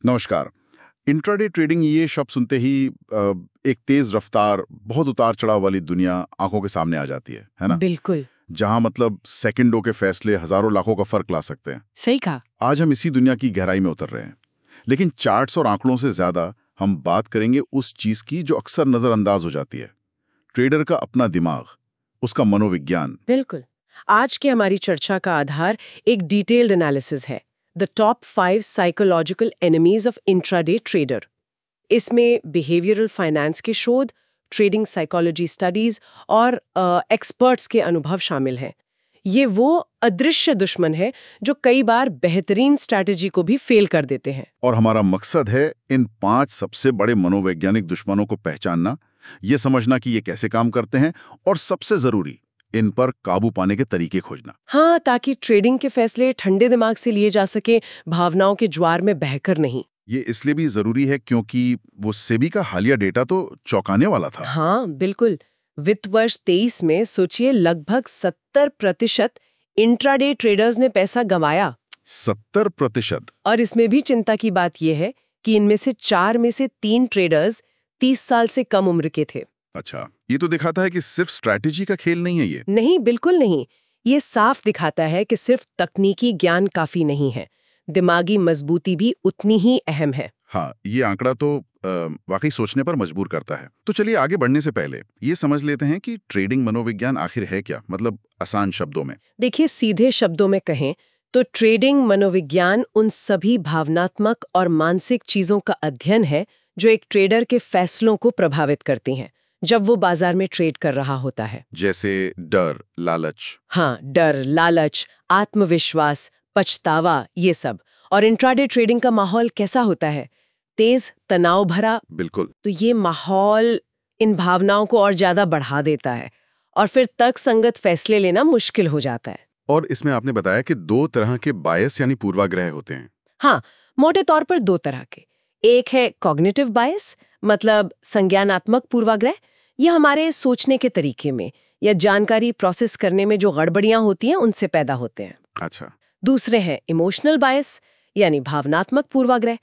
नमस्कार। Intraday trading ये शब्द सुनते ही एक तेज रफ्तार, बहुत उतार चढ़ाव वाली दुनिया आंखों के सामने आ जाती है ना? बिल्कुल जहां मतलब सेकंडों के फैसले हजारों लाखों का फर्क ला सकते हैं। सही कहा। आज हम इसी दुनिया की गहराई में उतर रहे हैं, लेकिन चार्ट्स और आंकड़ों से ज्यादा हम बात करेंगे उस चीज की जो अक्सर नजरअंदाज हो जाती है। ट्रेडर का अपना दिमाग, उसका मनोविज्ञान। बिल्कुल। आज की हमारी चर्चा का आधार एक डिटेल्ड एनालिसिस है, the top 5 psychological enemies of intraday trader. इसमें बिहेवियरल फाइनेंस के शोध, ट्रेडिंग साइकोलॉजी स्टडीज और एक्सपर्ट्स के अनुभव शामिल हैं। ये वो अदृश्य दुश्मन है जो कई बार बेहतरीन स्ट्रैटेजी को भी फेल कर देते हैं। और हमारा मकसद है इन 5 सबसे बड़े मनोवैज्ञानिक दुश्मनों को पहचानना, ये समझना कि ये कैसे काम करते हैं, और सबसे जरूरी, इन पर काबू पाने के तरीके खोजना। हाँ, ताकि ट्रेडिंग के फैसले ठंडे दिमाग से लिए जा सके, भावनाओं के ज्वार में बहकर नहीं। ये इसलिए भी जरूरी है क्योंकि वो सेबी का हालिया डेटा तो चौंकाने वाला था। हाँ बिल्कुल। वित्त वर्ष 23 में सोचिए लगभग 70% इंट्राडे ट्रेडर्स ने पैसा गंवाया। 70%? और इसमें भी चिंता की बात यह है कि इनमें से 4 में से 3 ट्रेडर्स 30 साल से कम उम्र के थे। अच्छा, ये तो दिखाता है कि सिर्फ स्ट्रैटेजी का खेल नहीं है ये। नहीं, बिल्कुल नहीं। ये साफ दिखाता है कि सिर्फ तकनीकी ज्ञान काफी नहीं है, दिमागी मजबूती भी उतनी ही अहम है। हाँ, ये आंकड़ा तो वाकई सोचने पर मजबूर करता है। तो चलिए आगे बढ़ने से पहले ये समझ लेते हैं कि ट्रेडिंग मनोविज्ञान आखिर है क्या, मतलब आसान शब्दों में। देखिए, सीधे शब्दों में कहें तो ट्रेडिंग मनोविज्ञान उन सभी भावनात्मक और मानसिक चीजों का अध्ययन है जो एक ट्रेडर के फैसलों को प्रभावित करती हैं जब वो बाजार में ट्रेड कर रहा होता है। जैसे डर, लालच। हाँ, डर, लालच, आत्मविश्वास, पछतावा, ये सब। और इंट्राडे ट्रेडिंग का माहौल कैसा होता है? तेज, तनाव भरा। बिल्कुल। तो ये माहौल इन भावनाओं को और ज्यादा बढ़ा देता है और फिर तर्कसंगत फैसले लेना मुश्किल हो जाता है। और इसमें आपने बताया कि 2 तरह के बायस यानी पूर्वाग्रह होते हैं। हाँ, मोटे तौर पर 2 तरह के। एक है कॉग्निटिव बायस, मतलब संज्ञानात्मक पूर्वाग्रह। ये हमारे सोचने के तरीके में या जानकारी प्रोसेस करने में जो गड़बड़ियां होती हैं उनसे पैदा होते हैं। अच्छा। दूसरे हैं इमोशनल बायस, यानी भावनात्मक पूर्वाग्रह।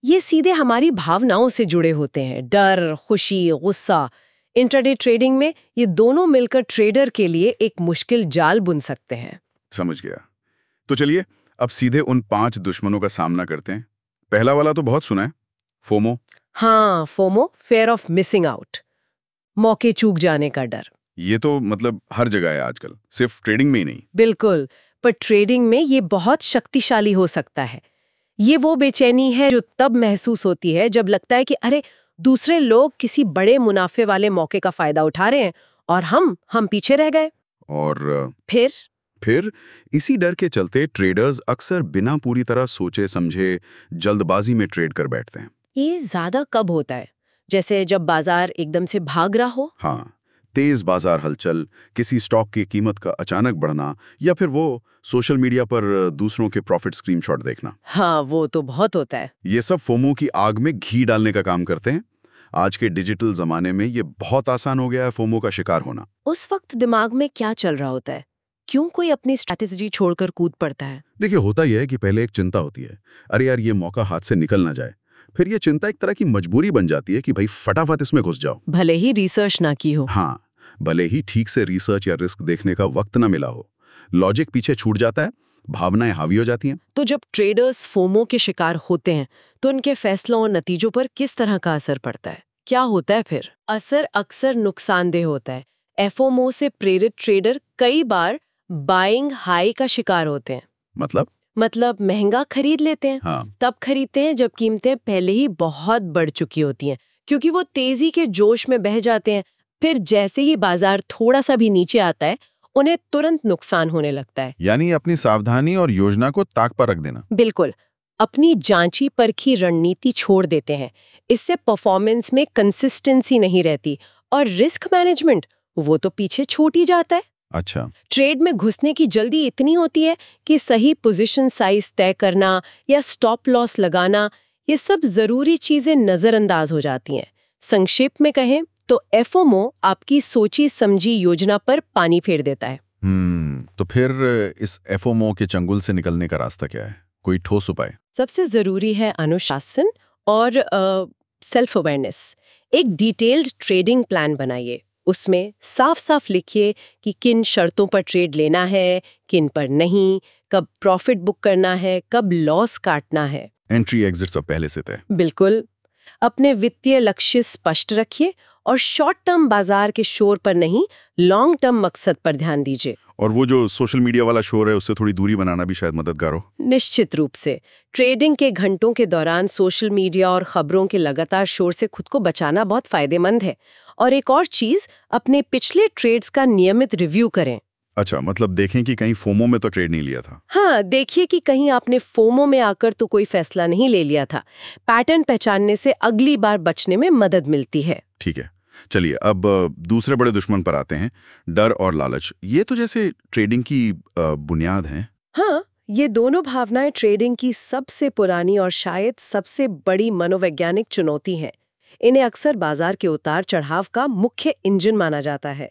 ये सीधे हमारी भावनाओं से जुड़े होते हैं, डर, खुशी, गुस्सा। इंट्राडे ट्रेडिंग में ये दोनों मिलकर ट्रेडर के लिए एक मुश्किल जाल बुन सकते हैं। समझ गया। तो चलिए अब सीधे उन 5 दुश्मनों का सामना करते हैं। पहला वाला तो बहुत सुना है, फोमो। हाँ, FOMO, fair of missing out, मौके चूक जाने का डर। ये तो मतलब हर जगह है आजकल, सिर्फ ट्रेडिंग में ही नहीं। बिल्कुल, पर ट्रेडिंग में ये बहुत शक्तिशाली हो सकता है। ये वो बेचैनी है जो तब महसूस होती है जब लगता है कि अरे, दूसरे लोग किसी बड़े मुनाफे वाले मौके का फायदा उठा रहे हैं और हम पीछे रह गए। और फिर इसी डर के चलते ट्रेडर्स अक्सर बिना पूरी तरह सोचे समझे जल्दबाजी में ट्रेड कर बैठते हैं। ये ज्यादा कब होता है? जैसे जब बाजार एकदम से भाग रहा हो। हाँ, तेज बाजार हलचल, किसी स्टॉक की कीमत का अचानक बढ़ना, या फिर वो सोशल मीडिया पर दूसरों के प्रॉफिट स्क्रीनशॉट देखना। हाँ, वो तो बहुत होता है। ये सब फोमो की आग में घी डालने का काम करते हैं। आज के डिजिटल जमाने में ये बहुत आसान हो गया है फोमो का शिकार होना। उस वक्त दिमाग में क्या चल रहा होता है? क्यों कोई अपनी स्ट्रैटेजी छोड़कर कूद पड़ता है? देखिए, होता यह है कि पहले एक चिंता होती है, अरे यार ये मौका हाथ से निकल ना जाए। फिर ये चिंता एक तरह की मजबूरी बन जाती है कि भाई फटाफट इसमें घुस जाओ, भले ही रिसर्च ना की हो। हाँ, भले ही ठीक से रिसर्च या रिस्क देखने का वक्त ना मिला हो। लॉजिक पीछे छूट जाता है, भावनाएं हावी हो जाती हैं। तो जब ट्रेडर्स फोमो के शिकार होते हैं तो उनके फैसलों और नतीजों पर किस तरह का असर पड़ता है? क्या होता है फिर? असर अक्सर नुकसानदेह होता है। एफओमो से प्रेरित ट्रेडर कई बार बाइंग हाई का शिकार होते हैं। मतलब महंगा खरीद लेते हैं। हाँ। तब खरीदते हैं जब कीमतें पहले ही बहुत बढ़ चुकी होती हैं, क्योंकि वो तेजी के जोश में बह जाते हैं। फिर जैसे ही बाजार थोड़ा सा भी नीचे आता है, उन्हें तुरंत नुकसान होने लगता है। यानी अपनी सावधानी और योजना को ताक पर रख देना। बिल्कुल, अपनी जांची परखी रणनीति छोड़ देते हैं। इससे परफॉर्मेंस में कंसिस्टेंसी नहीं रहती और रिस्क मैनेजमेंट वो तो पीछे छूट ही जाता है। अच्छा। ट्रेड में घुसने की जल्दी इतनी होती है कि सही पोजीशन साइज तय करना या स्टॉप लॉस लगाना, ये सब जरूरी चीजें नजरअंदाज हो जाती हैं। संक्षेप में कहें तो एफओमो आपकी सोची समझी योजना पर पानी फेर देता है। तो फिर इस एफओमो के चंगुल से निकलने का रास्ता क्या है? कोई ठोस उपाय? सबसे जरूरी है अनुशासन और सेल्फ अवेयरनेस। एक डिटेल्ड ट्रेडिंग प्लान बनाइए। उसमें साफ साफ लिखिए कि किन शर्तों पर ट्रेड लेना है, किन पर नहीं, कब प्रॉफिट बुक करना है, कब लॉस काटना है। एंट्री एग्जिट सब पहले से तय। बिल्कुल। अपने वित्तीय लक्ष्य स्पष्ट रखिए और शॉर्ट टर्म बाजार के शोर पर नहीं, लॉन्ग टर्म मकसद पर ध्यान दीजिए। और वो जो सोशल मीडिया वाला शोर है उससे थोड़ी दूरी बनाना भी शायद मददगार हो। निश्चित रूप से। ट्रेडिंग के घंटों के दौरान सोशल मीडिया और खबरों के लगातार शोर से खुद को बचाना बहुत फायदेमंद है। और एक और चीज, अपने पिछले ट्रेड्स का नियमित रिव्यू करें। अच्छा, मतलब देखें कि कहीं फोमो में तो ट्रेड नहीं लिया था। हाँ, देखिए कि कहीं आपने फोमो में आकर तो कोई फैसला नहीं ले लिया था। पैटर्न पहचानने से अगली बार बचने में मदद मिलती है। ठीक है, चलिए अब दूसरे बड़े दुश्मन पर आते हैं, डर और लालच। ये तो जैसे ट्रेडिंग की बुनियाद हैं। हाँ, ये दोनों भावनाएं ट्रेडिंग की सबसे पुरानी और शायद सबसे बड़ी मनोवैज्ञानिक चुनौती है। इन्हें अक्सर बाजार के उतार चढ़ाव का मुख्य इंजन माना जाता है।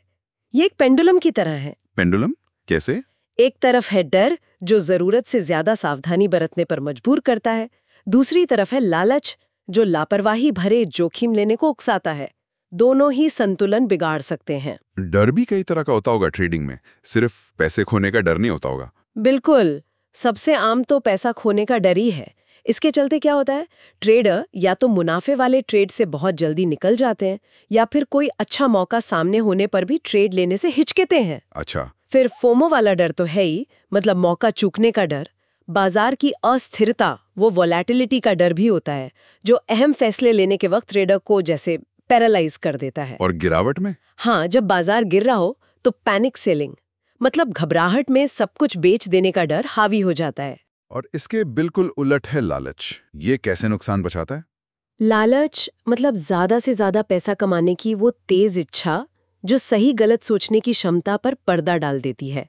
ये एक पेंडुलम की तरह है। पेंडुलम कैसे? एक तरफ है डर, जो जरूरत से ज्यादा सावधानी बरतने पर मजबूर करता है। दूसरी तरफ है लालच, जो लापरवाही भरे जोखिम लेने को उकसाता है। दोनों ही संतुलन बिगाड़ सकते हैं। डर भी कई तरह का होता होगा ट्रेडिंग में, सिर्फ पैसे खोने का डर नहीं होता होगा। बिल्कुल, सबसे आम तो पैसा खोने का डर ही है। इसके चलते क्या होता है, ट्रेडर या तो मुनाफे वाले ट्रेड से बहुत जल्दी निकल जाते हैं, या फिर कोई अच्छा मौका सामने होने पर भी ट्रेड लेने से हिचकिते हैं। अच्छा। फिर फोमो वाला डर तो है ही, मतलब मौका चूकने का डर। बाजार की अस्थिरता, वो वोलेटिलिटी का डर भी होता है, जो अहम फैसले लेने के वक्त ट्रेडर को जैसे पैरालाइज कर देता है। और गिरावट में? हाँ, जब बाजार गिर रहा हो तो पैनिक सेलिंग, मतलब घबराहट में सब कुछ बेच देने का डर हावी हो जाता है। और इसके बिल्कुल उलट है लालच। ये कैसे नुकसान बचाता है? लालच मतलब ज्यादा से ज्यादा पैसा कमाने की वो तेज इच्छा, जो सही गलत सोचने की क्षमता पर पर्दा डाल देती है।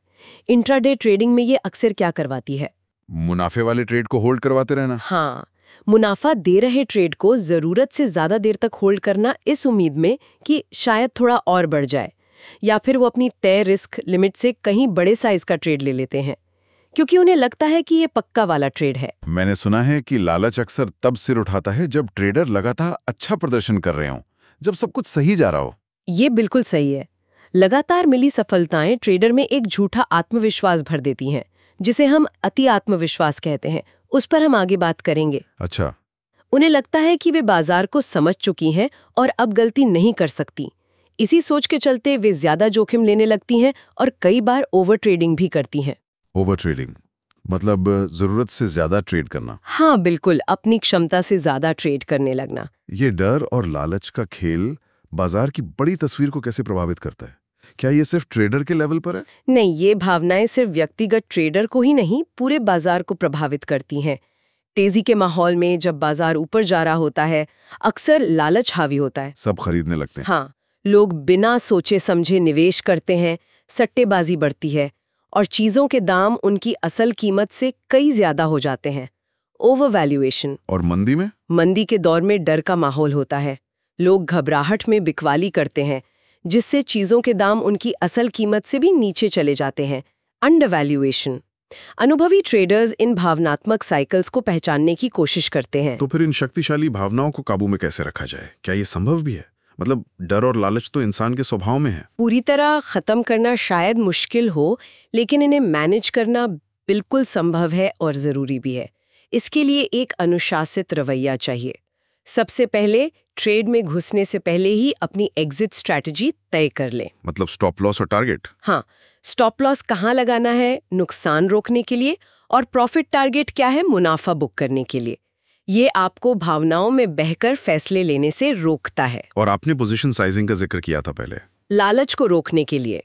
इंट्राडे ट्रेडिंग में ये अक्सर क्या करवाती है? मुनाफे वाले ट्रेड को होल्ड करवाते रहना। हाँ, मुनाफा दे रहे ट्रेड को जरूरत से ज्यादा देर तक होल्ड करना, इस उम्मीद में कि शायद थोड़ा और बढ़ जाए, या फिर वो अपनी तय रिस्क लिमिट से कहीं बड़े साइज का ट्रेड ले लेते हैं, क्योंकि उन्हें लगता है कि ये पक्का वाला ट्रेड है। मैंने सुना है कि लालच अक्सर तब सिर उठाता है जब ट्रेडर लगातार अच्छा प्रदर्शन कर रहे हों, जब सब कुछ सही जा रहा हो। ये बिल्कुल सही है। लगातार मिली सफलताएं ट्रेडर में एक झूठा आत्मविश्वास भर देती हैं, जिसे हम अति आत्मविश्वास कहते हैं। उस पर हम आगे बात करेंगे। अच्छा। उन्हें लगता है कि वे बाजार को समझ चुकी हैं और अब गलती नहीं कर सकती। इसी सोच के चलते वे ज्यादा जोखिम लेने लगती हैं और कई बार ओवर ट्रेडिंग भी करती हैं। ओवर ट्रेडिंग मतलब जरूरत से ज्यादा ट्रेड करना। हाँ बिल्कुल, अपनी क्षमता से ज्यादा ट्रेड करने लगना। ये डर और लालच का खेल बाजार की बड़ी तस्वीर को कैसे प्रभावित करता है? क्या ये सिर्फ ट्रेडर के लेवल पर है? नहीं, ये भावनाएं सिर्फ व्यक्तिगत ट्रेडर को ही नहीं, पूरे बाजार को प्रभावित करती हैं। तेजी के माहौल में जब बाजार ऊपर जा रहा होता है, अक्सर लालच हावी होता है। सब खरीदने लगते हैं। हाँ, लोग बिना सोचे समझे निवेश करते हैं, सट्टेबाजी बढ़ती है और चीजों के दाम उनकी असल कीमत से कई ज्यादा हो जाते हैं। Over valuation. और मंदी में? मंदी के दौर में डर का माहौल होता है। लोग घबराहट में बिकवाली करते हैं, जिससे चीजों के दाम उनकी असल कीमत से भी नीचे चले जाते हैं। Under valuation. अनुभवी ट्रेडर्स इन भावनात्मक साइकिल्स को पहचानने की कोशिश करते हैं। तो फिर इन शक्तिशाली भावनाओं को काबू में कैसे रखा जाए? क्या ये संभव भी है? मतलब डर और लालच तो इंसान के स्वभाव में है। पूरी तरह खत्म करना शायद मुश्किल हो, लेकिन इन्हें मैनेज करना बिल्कुल संभव है और जरूरी भी है। इसके लिए एक अनुशासित रवैया चाहिए। सबसे पहले ट्रेड में घुसने से पहले ही अपनी एग्जिट स्ट्रैटेजी तय कर लें। मतलब स्टॉप लॉस और टारगेट? हाँ, स्टॉप लॉस कहाँ लगाना है नुकसान रोकने के लिए, और प्रॉफिट टारगेट क्या है मुनाफा बुक करने के लिए। ये आपको भावनाओं में बहकर फैसले लेने से रोकता है। और आपने पोजीशन साइजिंग का जिक्र किया था पहले, लालच को रोकने के लिए।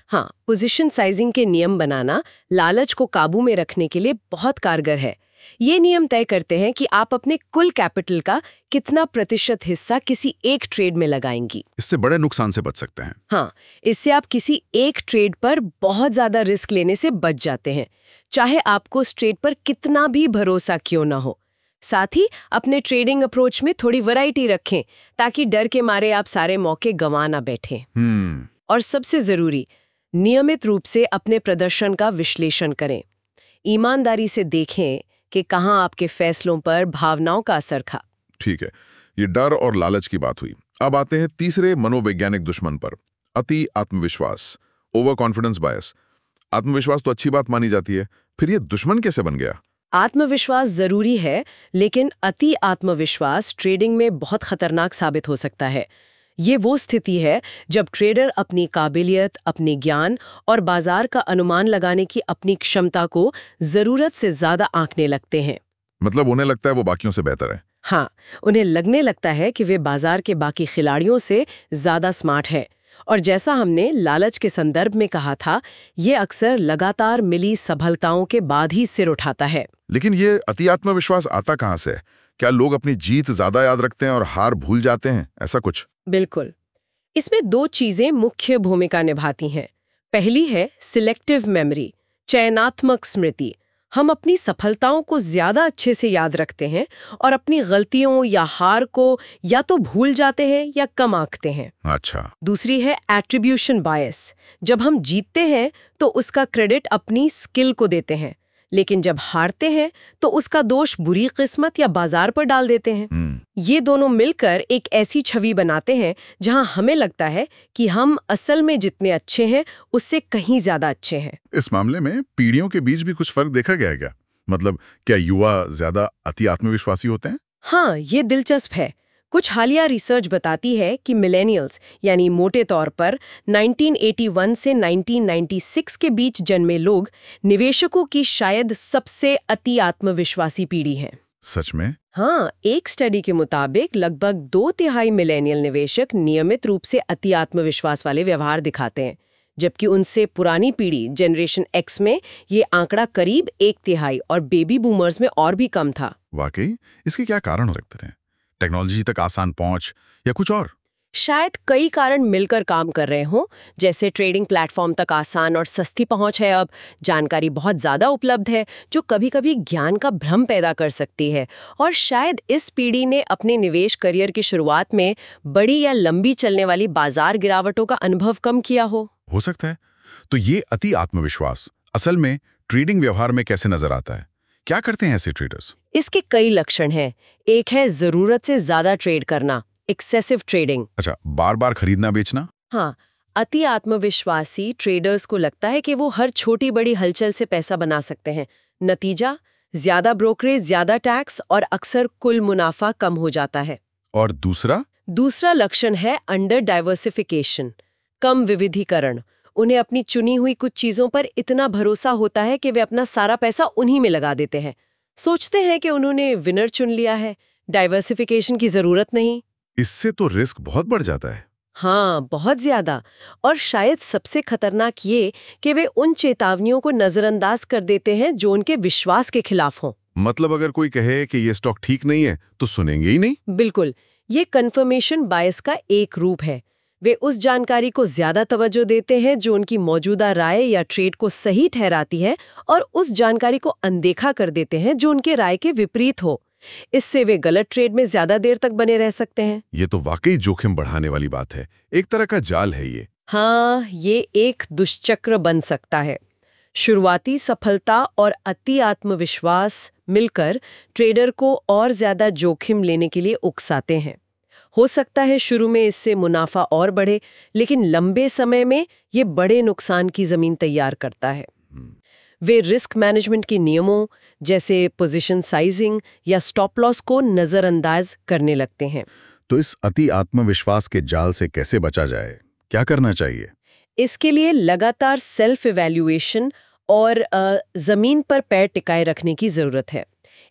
हाँ, पोजीशन साइजिंग के नियम बनाना लालच को काबू में रखने के लिए बहुत कारगर है। ये नियम तय करते हैं कि आप अपने कुल कैपिटल का कितना प्रतिशत हिस्सा किसी एक ट्रेड में लगाएंगी। इससे बड़े नुकसान से बच सकते हैं। हाँ, इससे आप किसी एक ट्रेड पर बहुत ज्यादा रिस्क लेने से बच जाते हैं, चाहे आपको उस ट्रेड पर कितना भी भरोसा क्यों ना हो। साथ ही अपने ट्रेडिंग अप्रोच में थोड़ी वैरायटी रखें, ताकि डर के मारे आप सारे मौके गंवा ना बैठें। और सबसे जरूरी, नियमित रूप से अपने प्रदर्शन का विश्लेषण करें। ईमानदारी से देखें कि कहाँ आपके फैसलों पर भावनाओं का असर था। ठीक है, ये डर और लालच की बात हुई। अब आते हैं तीसरे मनोवैज्ञानिक दुश्मन पर, अति आत्मविश्वास, ओवर कॉन्फिडेंस बायस। आत्मविश्वास तो अच्छी बात मानी जाती है, फिर ये दुश्मन कैसे बन गया? आत्मविश्वास जरूरी है, लेकिन अति आत्मविश्वास ट्रेडिंग में बहुत खतरनाक साबित हो सकता है। ये वो स्थिति है जब ट्रेडर अपनी काबिलियत, अपने ज्ञान और बाजार का अनुमान लगाने की अपनी क्षमता को जरूरत से ज्यादा आंकने लगते हैं। मतलब उन्हें लगता है वो बाकियों से बेहतर है। हाँ, उन्हें लगने लगता है कि वे बाजार के बाकी खिलाड़ियों से ज्यादा स्मार्ट है। और जैसा हमने लालच के संदर्भ में कहा था, ये अक्सर लगातार मिली सफलताओं के बाद ही सिर उठाता है। लेकिन ये अति आत्मविश्वास आता कहाँ से? क्या लोग अपनी जीत ज्यादा याद रखते हैं और हार भूल जाते हैं, ऐसा कुछ? बिल्कुल। इसमें दो चीजें मुख्य भूमिका निभाती हैं। पहली है सिलेक्टिव मेमोरी, चयनात्मक स्मृति। हम अपनी सफलताओं को ज्यादा अच्छे से याद रखते हैं और अपनी गलतियों या हार को या तो भूल जाते हैं या कम आंकते हैं। अच्छा। दूसरी है एट्रीब्यूशन बायस। जब हम जीतते हैं तो उसका क्रेडिट अपनी स्किल को देते हैं, लेकिन जब हारते हैं तो उसका दोष बुरी किस्मत या बाजार पर डाल देते हैं। ये दोनों मिलकर एक ऐसी छवि बनाते हैं जहां हमें लगता है कि हम असल में जितने अच्छे हैं उससे कहीं ज्यादा अच्छे हैं। इस मामले में पीढ़ियों के बीच भी कुछ फर्क देखा गया है क्या? मतलब क्या युवा ज्यादा अति आत्मविश्वासी होते हैं? हाँ, ये दिलचस्प है। कुछ हालिया रिसर्च बताती है कि मिलेनियल्स, यानी मोटे तौर पर 1981 से 1996 के बीच जन्मे लोग निवेशकों की शायद सबसे अति आत्मविश्वासी पीढ़ी हैं। सच में? हाँ, एक स्टडी के मुताबिक लगभग 2/3 मिलेनियल निवेशक नियमित रूप से अति आत्मविश्वास वाले व्यवहार दिखाते हैं, जबकि उनसे पुरानी पीढ़ी जनरेशन एक्स में ये आंकड़ा करीब 1/3 और बेबी बूमर्स में और भी कम था। वाकई? इसके क्या कारण हो सकते हैं? टेक्नोलॉजी तक आसान पहुंच या कुछ और? शायद कई कारण मिलकर काम कर रहे हों, जैसे ट्रेडिंग प्लेटफॉर्म तक आसान और सस्ती पहुंच है, अब जानकारी बहुत ज़्यादा उपलब्ध है जो कभी-कभी ज्ञान का भ्रम पैदा कर सकती है, और शायद इस पीढ़ी ने अपने निवेश करियर की शुरुआत में बड़ी या लंबी चलने वाली बाजार गिरावटों का अनुभव कम किया हो सकता है। तो ये अति आत्मविश्वास असल में ट्रेडिंग व्यवहार में कैसे नजर आता है? क्या करते हैं ऐसे ट्रेडर्स? इसके कई लक्षण हैं। एक है जरूरत से ज्यादा ट्रेड करना, एक्सेसिव ट्रेडिंग। अच्छा, बार बार खरीदना बेचना? हाँ, अति आत्मविश्वासी ट्रेडर्स को लगता है कि वो हर छोटी बड़ी हलचल से पैसा बना सकते हैं। नतीजा, ज्यादा ब्रोकरेज, ज्यादा टैक्स और अक्सर कुल मुनाफा कम हो जाता है। और दूसरा लक्षण है अंडर डाइवर्सिफिकेशन, कम विविधीकरण। उन्हें अपनी चुनी हुई कुछ चीजों पर इतना भरोसा होता है कि वे अपना सारा पैसा उन्हीं में लगा देते हैं। सोचते हैं कि उन्होंने विनर चुन लिया है, डाइवर्सिफिकेशन की जरूरत नहीं। इससे तो रिस्क बहुत बढ़ जाता है। हाँ, बहुत ज्यादा। और शायद सबसे खतरनाक ये कि वे उन चेतावनियों को नजरअंदाज कर देते हैं जो उनके विश्वास के खिलाफ हों। मतलब अगर कोई कहे कि ये स्टॉक ठीक नहीं है तो सुनेंगे ही नहीं। बिल्कुल, ये कंफर्मेशन बायस का एक रूप है। वे उस जानकारी को ज्यादा तवज्जो देते हैं जो उनकी मौजूदा राय या ट्रेड को सही ठहराती है, और उस जानकारी को अनदेखा कर देते हैं जो उनके राय के विपरीत हो। इससे वे गलत ट्रेड में ज्यादा देर तक बने रह सकते हैं। ये तो वाकई जोखिम बढ़ाने वाली बात है। एक तरह का जाल है ये। हाँ, ये एक दुष्चक्र बन सकता है। शुरुआती सफलता और अति आत्मविश्वास मिलकर ट्रेडर को और ज्यादा जोखिम लेने के लिए उकसाते हैं। हो सकता है शुरू में इससे मुनाफा और बढ़े, लेकिन लंबे समय में ये बड़े नुकसान की जमीन तैयार करता है। वे रिस्क मैनेजमेंट के नियमों जैसे पोजीशन साइजिंग या स्टॉप लॉस को नजरअंदाज करने लगते हैं। तो इस अति आत्मविश्वास के जाल से कैसे बचा जाए? क्या करना चाहिए? इसके लिए लगातार सेल्फ इवैल्यूएशन और जमीन पर पैर टिकाए रखने की जरूरत है।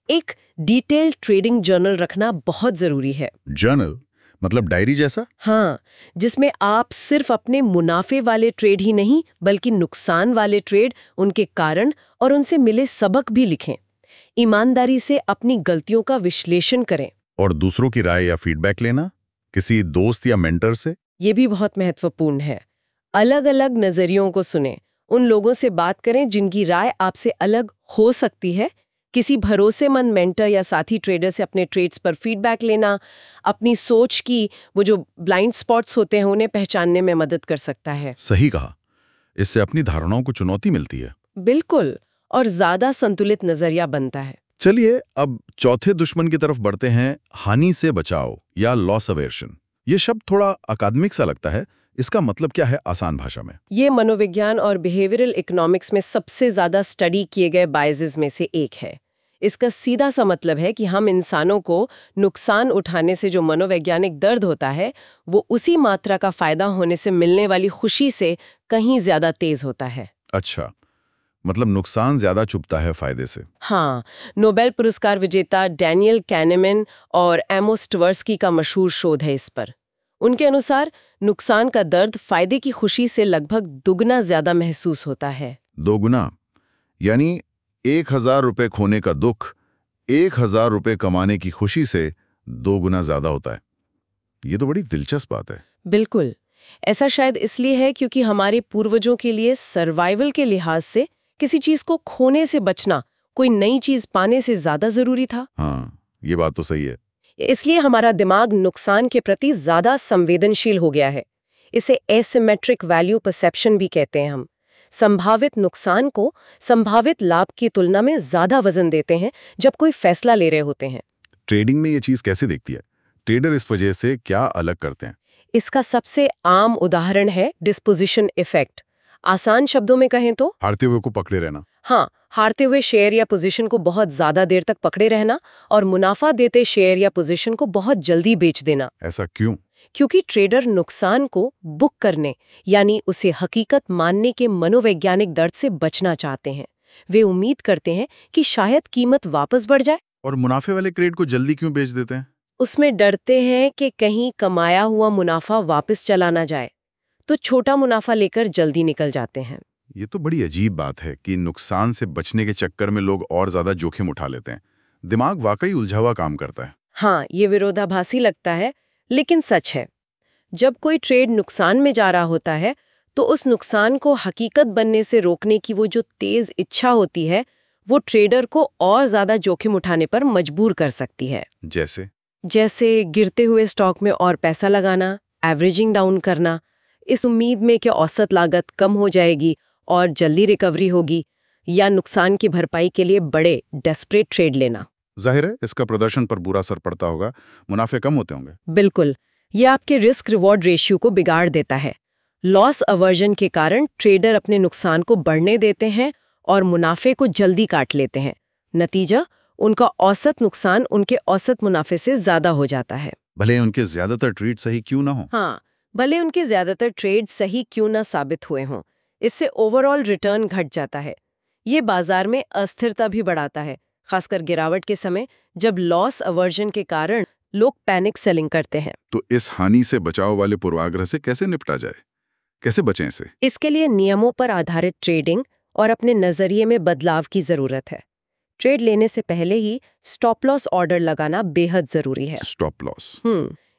एक डिटेल्ड ट्रेडिंग जर्नल रखना बहुत जरूरी है। जर्नल मतलब डायरी जैसा? हाँ, जिसमें आप सिर्फ अपने मुनाफे वाले ट्रेड ही नहीं बल्कि नुकसान वाले ट्रेड, उनके कारण और उनसे मिले सबक भी लिखें। ईमानदारी से अपनी गलतियों का विश्लेषण करें। और दूसरों की राय या फीडबैक लेना, किसी दोस्त या मेंटर से? ये भी बहुत महत्वपूर्ण है। अलग अलग नजरियों को सुनें, उन लोगों से बात करें जिनकी राय आपसे अलग हो सकती है। किसी भरोसेमंद मेंटर या साथी ट्रेडर से अपने ट्रेड्स पर फीडबैक लेना अपनी सोच की वो जो ब्लाइंड स्पॉट्स होते हैं उन्हें पहचानने में मदद कर सकता है। सही कहा। इससे अपनी धारणाओं को चुनौती मिलती है। बिल्कुल, और ज्यादा संतुलित नजरिया बनता है। चलिए अब चौथे दुश्मन की तरफ बढ़ते हैं, हानि से बचाव या लॉस अवेर्शन। ये शब्द थोड़ा अकादमिक सा लगता है, इसका मतलब क्या है आसान भाषा में? ये मनोविज्ञान और बिहेवियरल इकोनॉमिक्स में सबसे ज्यादा स्टडी किए गए बायसेस में से एक है। इसका सीधा सा मतलब है कि हम इंसानों को नुकसान उठाने से जो मनोवैज्ञानिक दर्द होता है वो उसी मात्रा का फायदा होने से मिलने वाली खुशी से कहीं ज्यादा तेज होता है। अच्छा, मतलब नुकसान ज्यादा चुभता है फायदे से। हाँ, नोबेल पुरस्कार विजेता डैनियल कैनेमैन और एमोस ट्वर्स्की का मशहूर शोध है इस पर। उनके अनुसार नुकसान का दर्द फायदे की खुशी से लगभग दुगना ज्यादा महसूस होता है। 2 गुना, यानी 1000 रुपए खोने का दुख 1000 रुपए कमाने की खुशी से 2 गुना ज्यादा होता है। ये तो बड़ी दिलचस्प बात है। बिल्कुल, ऐसा शायद इसलिए है क्योंकि हमारे पूर्वजों के लिए सर्वाइवल के लिहाज से किसी चीज को खोने से बचना कोई नई चीज पाने से ज्यादा जरूरी था। हाँ, ये बात तो सही है। इसलिए हमारा दिमाग नुकसान के प्रति ज्यादा संवेदनशील हो गया है। इसे एसिमेट्रिक वैल्यू परसेप्शन भी कहते हैं हम। संभावित नुकसान को संभावित लाभ की तुलना में ज्यादा वजन देते हैं जब कोई फैसला ले रहे होते हैं। ट्रेडिंग में ये चीज कैसे दिखती है? ट्रेडर इस वजह से क्या अलग करते हैं? इसका सबसे आम उदाहरण है डिस्पोजिशन इफेक्ट। आसान शब्दों में कहें तो हारते हुए को पकड़े रहना। हाँ, हारते हुए शेयर या पोजीशन को बहुत ज्यादा देर तक पकड़े रहना और मुनाफा देते शेयर या पोजीशन को बहुत जल्दी बेच देना। ऐसा क्यों? क्योंकि ट्रेडर नुकसान को बुक करने यानी उसे हकीकत मानने के मनोवैज्ञानिक दर्द से बचना चाहते हैं। वे उम्मीद करते हैं कि शायद कीमत वापस बढ़ जाए। और मुनाफे वाले क्रेड को जल्दी क्यों बेच देते हैं? उसमें डरते हैं कि कहीं कमाया हुआ मुनाफा वापस चला ना जाए, तो छोटा मुनाफा लेकर जल्दी निकल जाते हैं। ये तो बड़ी अजीब बात है कि नुकसान से बचने के चक्कर में लोग और ज्यादा जोखिम उठा लेते हैं। दिमाग वाकई उलझा हुआ काम करता है। हाँ, ये विरोधाभासी लगता है, लेकिन सच है। जब कोई ट्रेड नुकसान में जा रहा होता है तो उस नुकसान को हकीकत बनने से रोकने की वो जो तेज इच्छा होती है वो ट्रेडर को और ज्यादा जोखिम उठाने पर मजबूर कर सकती है। जैसे गिरते हुए स्टॉक में और पैसा लगाना, एवरेजिंग डाउन करना, इस उम्मीद में कि औसत लागत कम हो जाएगी और जल्दी रिकवरी होगी, या नुकसान की भरपाई के लिए बड़े डेस्परेट ट्रेड लेना। जाहिर है इसका प्रदर्शन पर बुरा असर पड़ता होगा, मुनाफे कम होते होंगे। बिल्कुल, ये आपके रिस्क रिवॉर्ड रेशियो को बिगाड़ देता है। लॉस अवर्जन के कारण ट्रेडर अपने नुकसान को बढ़ने देते हैं और मुनाफे को जल्दी काट लेते हैं। नतीजा, उनका औसत नुकसान उनके औसत मुनाफे से ज्यादा हो जाता है। भले उनके ज्यादातर ट्रेड सही क्यों ना हो। हाँ, भले उनके ज्यादातर ट्रेड सही क्यों ना साबित हुए हों, इससे ओवरऑल रिटर्न घट जाता है। ये बाजार में अस्थिरता भी बढ़ाता है, खासकर गिरावट के समय जब लॉस अवर्जन के कारण लोग पैनिक सेलिंग करते हैं। तो इस हानि से बचाव वाले पूर्वाग्रह से कैसे निपटा जाए? कैसे बचें इसे? इसके लिए नियमों पर आधारित ट्रेडिंग और अपने नजरिए में बदलाव की जरूरत है। ट्रेड लेने से पहले ही स्टॉप लॉस ऑर्डर लगाना बेहद जरूरी है। स्टॉप लॉस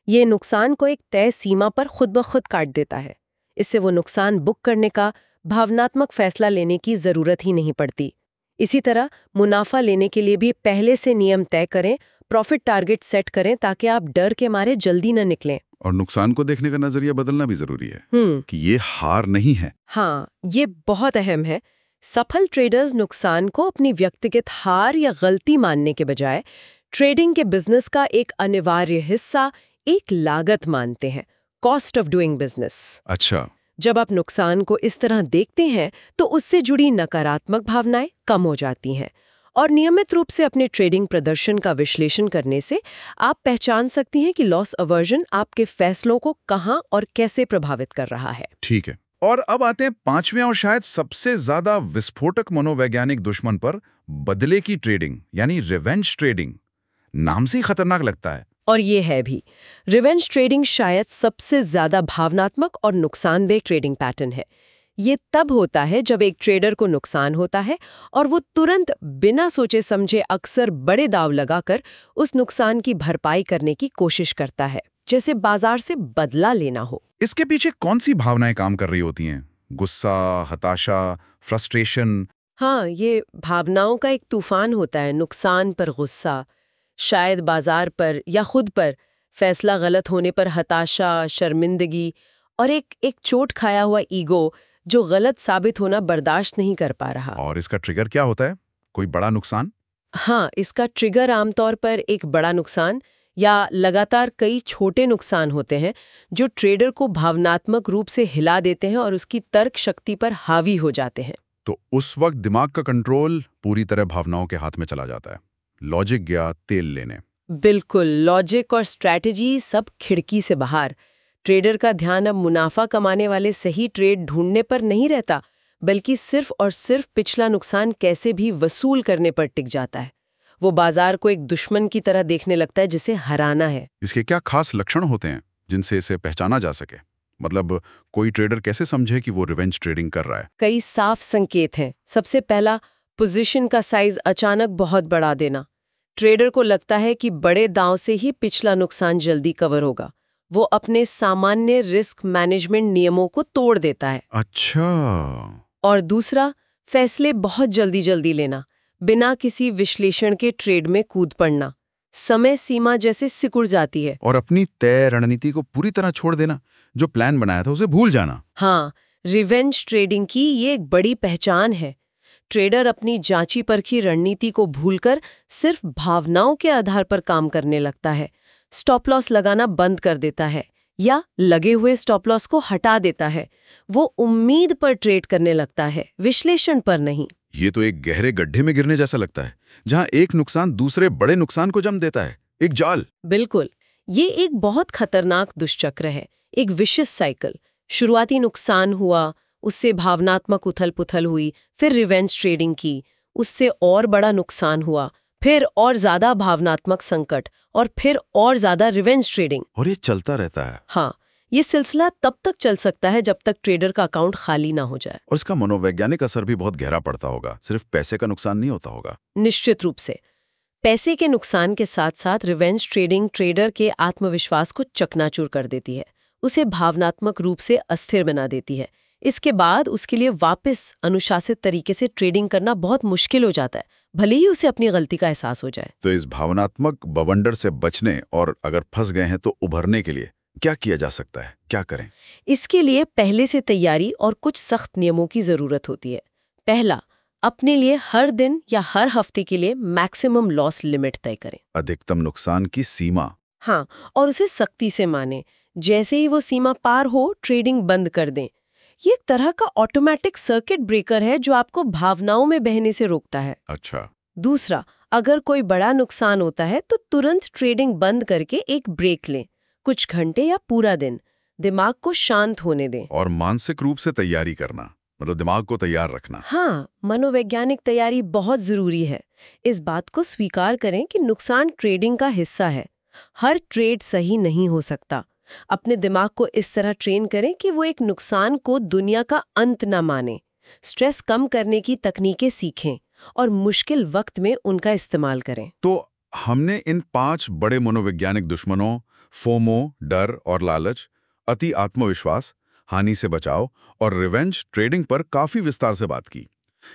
ये नुकसान को एक तय सीमा पर खुद ब खुद काट देता है। इससे वो नुकसान बुक करने का भावनात्मक फैसला लेने की जरूरत ही नहीं पड़ती। इसी तरह मुनाफा लेने के लिए भी पहले से नियम तय करें, प्रॉफिट टारगेट सेट करें ताकि आप डर के मारे जल्दी न निकलें। और नुकसान को देखने का नजरिया बदलना भी जरूरी है कि ये हार नहीं है। हाँ, ये बहुत अहम है। सफल ट्रेडर्स नुकसान को अपनी व्यक्तिगत हार या गलती मानने के बजाय ट्रेडिंग के बिजनेस का एक अनिवार्य हिस्सा, एक लागत मानते हैं, कॉस्ट ऑफ डूइंग बिजनेस। अच्छा, जब आप नुकसान को इस तरह देखते हैं तो उससे जुड़ी नकारात्मक भावनाएं कम हो जाती हैं और नियमित रूप से अपने ट्रेडिंग प्रदर्शन का विश्लेषण करने से आप पहचान सकती हैं कि लॉस अवर्जन आपके फैसलों को कहां और कैसे प्रभावित कर रहा है। ठीक है। और अब आते हैं पांचवें और शायद सबसे ज्यादा विस्फोटक मनोवैज्ञानिक दुश्मन पर, बदले की ट्रेडिंग यानी रिवेंज ट्रेडिंग। नाम से ही खतरनाक लगता है। और ये है भी। रिवेंज ट्रेडिंग शायद सबसे ज्यादा भावनात्मक और नुकसानदेह ट्रेडिंग पैटर्न है। ये तब होता है जब एक ट्रेडर को नुकसान होता है और वो तुरंत बिना सोचे समझे अक्सर बड़े दांव लगाकर उस नुकसान की भरपाई करने की कोशिश करता है, जैसे बाजार से बदला लेना हो। इसके पीछे कौन सी भावनाएं काम कर रही होती हैं? गुस्सा, हताशा, फ्रस्ट्रेशन? हाँ, ये भावनाओं का एक तूफान होता है। नुकसान पर गुस्सा, शायद बाजार पर या खुद पर, फैसला गलत होने पर हताशा, शर्मिंदगी और एक चोट खाया हुआ ईगो जो गलत साबित होना बर्दाश्त नहीं कर पा रहा। और इसका ट्रिगर क्या होता है? कोई बड़ा नुकसान? हाँ, इसका ट्रिगर आमतौर पर एक बड़ा नुकसान या लगातार कई छोटे नुकसान होते हैं जो ट्रेडर को भावनात्मक रूप से हिला देते हैं और उसकी तर्क शक्ति पर हावी हो जाते हैं। तो उस वक्त दिमाग का कंट्रोल पूरी तरह भावनाओं के हाथ में चला जाता है। लॉजिक गया तेल लेने। बिल्कुल, लॉजिक और स्ट्रैटेजी सब खिड़की से बाहर। ट्रेडर का ध्यान अब मुनाफा कमाने वाले सही ट्रेड ढूंढने पर नहीं रहता, बल्कि सिर्फ और सिर्फ पिछला नुकसान कैसे भी वसूल करने पर टिक जाता है। वो बाजार को एक दुश्मन की तरह देखने लगता है जिसे हराना है। इसके क्या खास लक्षण होते हैं जिनसे इसे पहचाना जा सके? मतलब कोई ट्रेडर कैसे समझे कि वो रिवेंज ट्रेडिंग कर रहा है? कई साफ संकेत हैं। सबसे पहला, पोजीशन का साइज अचानक बहुत बढ़ा देना। ट्रेडर को लगता है कि बड़े दांव से ही पिछला नुकसान जल्दी कवर होगा। वो अपने सामान्य रिस्क मैनेजमेंट नियमों को तोड़ देता है। अच्छा। और दूसरा, फैसले बहुत जल्दी जल्दी लेना, बिना किसी विश्लेषण के ट्रेड में कूद पड़ना। समय सीमा जैसे सिकुड़ जाती है। और अपनी तय रणनीति को पूरी तरह छोड़ देना, जो प्लान बनाया था उसे भूल जाना। हाँ, रिवेंज ट्रेडिंग की ये एक बड़ी पहचान है। ट्रेडर अपनी जांची परखी रणनीति को भूलकर सिर्फ भावनाओं के आधार पर काम करने लगता है। स्टॉप लॉस लगाना बंद कर देता है या लगे हुए स्टॉप लॉस को हटा देता है। वो उम्मीद पर ट्रेड करने लगता है, विश्लेषण पर नहीं। ये तो एक गहरे गड्ढे में गिरने जैसा लगता है, जहां एक नुकसान दूसरे बड़े नुकसान को जन्म देता है। एक जाल। बिल्कुल, ये एक बहुत खतरनाक दुष्चक्र है, एक विशिष्ट साइकिल। शुरुआती नुकसान हुआ, उससे भावनात्मक उथल-पुथल हुई, फिर रिवेंज ट्रेडिंग की, उससे और बड़ा नुकसान हुआ, फिर और ज्यादा भावनात्मक संकट, और फिर और ज्यादा रिवेंज ट्रेडिंग। और ये चलता रहता है। हाँ, ये सिलसिला तब तक चल सकता है जब तक ट्रेडर का अकाउंट खाली ना हो जाए। और इसका मनोवैज्ञानिक असर भी बहुत गहरा पड़ता होगा, सिर्फ पैसे का नुकसान नहीं होता होगा। निश्चित रूप से। पैसे के नुकसान के साथ साथ रिवेंज ट्रेडिंग ट्रेडर के आत्मविश्वास को चकनाचूर कर देती है, उसे भावनात्मक रूप से अस्थिर बना देती है। इसके बाद उसके लिए वापस अनुशासित तरीके से ट्रेडिंग करना बहुत मुश्किल हो जाता है, भले ही उसे अपनी गलती का एहसास हो जाए। तो इस भावनात्मक बवंडर से बचने और अगर फंस गए हैं तो उभरने के लिए क्या किया जा सकता है? क्या करें? इसके लिए पहले से तैयारी और कुछ सख्त नियमों की जरूरत होती है। पहला, अपने लिए हर दिन या हर हफ्ते के लिए मैक्सिमम लॉस लिमिट तय करें। अधिकतम नुकसान की सीमा। हाँ, और उसे सख्ती से माने। जैसे ही वो सीमा पार हो, ट्रेडिंग बंद कर दें। ये एक तरह का ऑटोमेटिक सर्किट ब्रेकर है जो आपको भावनाओं में बहने से रोकता है। अच्छा। दूसरा, अगर कोई बड़ा नुकसान होता है तो तुरंत ट्रेडिंग बंद करके एक ब्रेक लें, कुछ घंटे या पूरा दिन। दिमाग को शांत होने दें। और मानसिक रूप से तैयारी करना, मतलब दिमाग को तैयार रखना। हाँ, मनोवैज्ञानिक तैयारी बहुत जरूरी है। इस बात को स्वीकार करें कि नुकसान ट्रेडिंग का हिस्सा है। हर ट्रेड सही नहीं हो सकता। अपने दिमाग को इस तरह ट्रेन करें कि वो एक नुकसान को दुनिया का अंत न माने। स्ट्रेस कम करने की तकनीकें सीखें और मुश्किल वक्त में उनका इस्तेमाल करें। तो हमने इन 5 बड़े मनोवैज्ञानिक दुश्मनों, फोमो, डर और लालच, अति आत्मविश्वास, हानि से बचाव और रिवेंज ट्रेडिंग पर काफी विस्तार से बात की।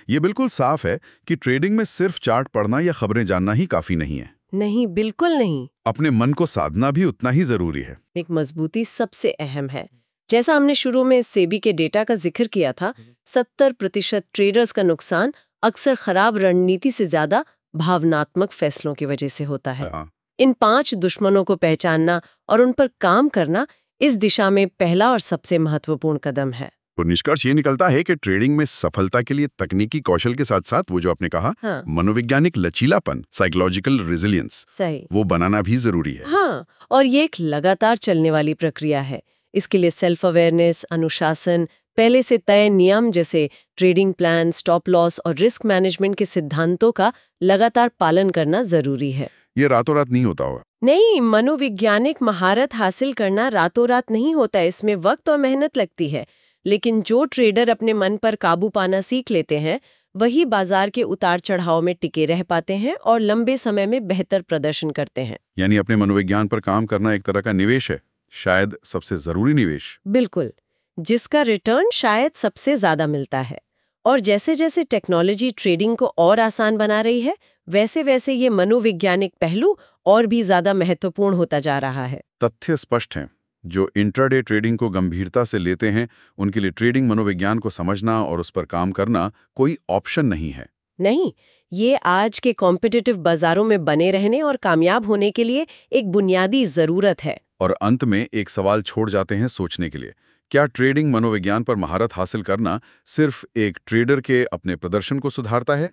ये बिल्कुल साफ है कि ट्रेडिंग में सिर्फ चार्ट पढ़ना या खबरें जानना ही काफी नहीं है। नहीं, बिल्कुल नहीं। अपने मन को साधना भी उतना ही जरूरी है। एक मजबूती सबसे अहम है। जैसा हमने शुरू में सेबी के डेटा का जिक्र किया था, 70% ट्रेडर्स का नुकसान अक्सर खराब रणनीति से ज्यादा भावनात्मक फैसलों की वजह से होता है। हाँ। इन 5 दुश्मनों को पहचानना और उन पर काम करना इस दिशा में पहला और सबसे महत्वपूर्ण कदम है। तो निष्कर्ष ये निकलता है कि ट्रेडिंग में सफलता के लिए तकनीकी कौशल के साथ साथ वो जो आपने कहा, हाँ। मनोवैज्ञानिक लचीलापन, साइकोलॉजिकल रेजिलियंस, सही। वो बनाना भी जरूरी है। हाँ, और ये एक लगातार चलने वाली प्रक्रिया है। इसके लिए सेल्फ अवेयरनेस, अनुशासन, पहले से तय नियम जैसे ट्रेडिंग प्लान, स्टॉप लॉस और रिस्क मैनेजमेंट के सिद्धांतों का लगातार पालन करना जरूरी है। ये रातों रात नहीं होता होगा। नहीं, मनोवैज्ञानिक महारत हासिल करना रातों रात नहीं होता। इसमें वक्त और मेहनत लगती है। लेकिन जो ट्रेडर अपने मन पर काबू पाना सीख लेते हैं, वही बाजार के उतार चढ़ाव में टिके रह पाते हैं और लंबे समय में बेहतर प्रदर्शन करते हैं। यानी अपने मनोविज्ञान पर काम करना एक तरह का निवेश है, शायद सबसे जरूरी निवेश। बिल्कुल, जिसका रिटर्न शायद सबसे ज्यादा मिलता है। और जैसे जैसे टेक्नोलॉजी ट्रेडिंग को और आसान बना रही है, वैसे वैसे ये मनोवैज्ञानिक पहलू और भी ज्यादा महत्वपूर्ण होता जा रहा है। तथ्य स्पष्ट हैं। जो इंट्राडे ट्रेडिंग को गंभीरता से लेते हैं, उनके लिए ट्रेडिंग मनोविज्ञान को समझना और उस पर काम करना कोई ऑप्शन नहीं है। नहीं, ये आज के कॉम्पिटिटिव बाजारों में बने रहने और कामयाब होने के लिए एक बुनियादी जरूरत है। और अंत में एक सवाल छोड़ जाते हैं सोचने के लिए, क्या ट्रेडिंग मनोविज्ञान पर महारत हासिल करना सिर्फ एक ट्रेडर के अपने प्रदर्शन को सुधारता है,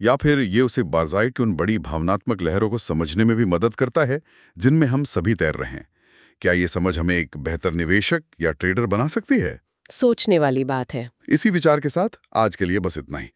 या फिर ये उसे बाजार की उन बड़ी भावनात्मक लहरों को समझने में भी मदद करता है जिनमें हम सभी तैर रहे हैं? क्या ये समझ हमें एक बेहतर निवेशक या ट्रेडर बना सकती है? सोचने वाली बात है। इसी विचार के साथ आज के लिए बस इतना ही।